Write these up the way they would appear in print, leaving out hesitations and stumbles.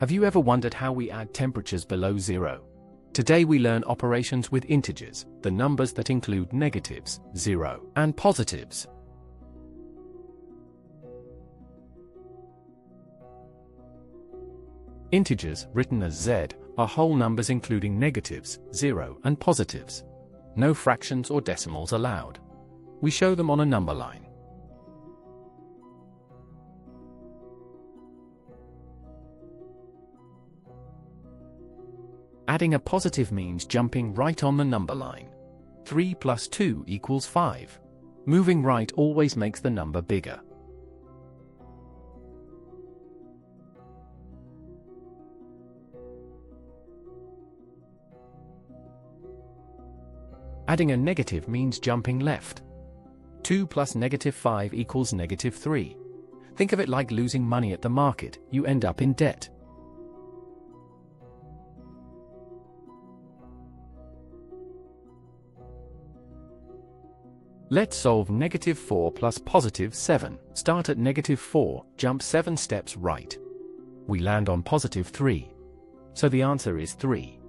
Have you ever wondered how we add temperatures below zero? Today we learn operations with integers, the numbers that include negatives, 0, and positives. Integers, written as z, are whole numbers including negatives, 0, and positives. No fractions or decimals allowed. We show them on a number line. Adding a positive means jumping right on the number line. 3 plus 2 equals 5. Moving right always makes the number bigger. Adding a negative means jumping left. 2 plus negative 5 equals negative 3. Think of it like losing money at the market, you end up in debt. Let's solve negative 4 plus positive 7. Start at negative 4, jump 7 steps right. We land on positive 3. So the answer is 3.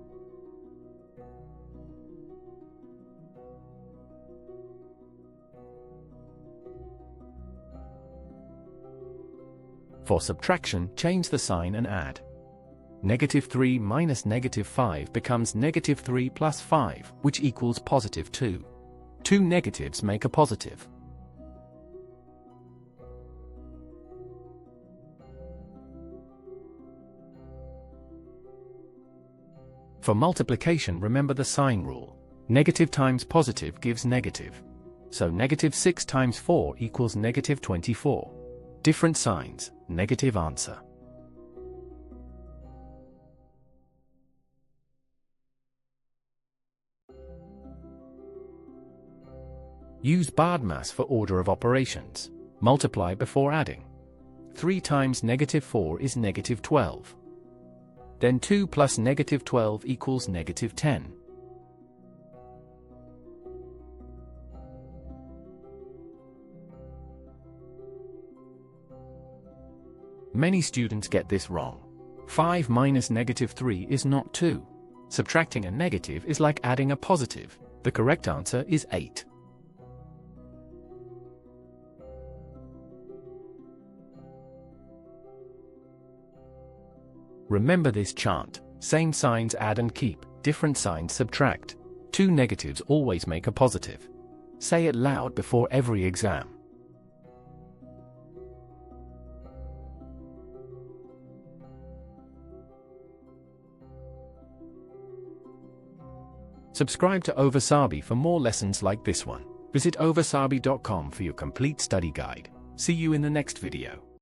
For subtraction, change the sign and add. Negative 3 minus negative 5 becomes negative 3 plus 5, which equals positive 2. Two negatives make a positive. For multiplication, remember the sign rule. Negative times positive gives negative. So negative 6 times 4 equals negative 24. Different signs, negative answer. Use BODMAS for order of operations. Multiply before adding. 3 times negative 4 is negative 12. Then 2 plus negative 12 equals negative 10. Many students get this wrong. 5 minus negative 3 is not 2. Subtracting a negative is like adding a positive. The correct answer is 8. Remember this chant: same signs add and keep, different signs subtract. Two negatives always make a positive. Say it loud before every exam. Subscribe to Ovasaabi for more lessons like this one. Visit ovasaabi.com for your complete study guide. See you in the next video.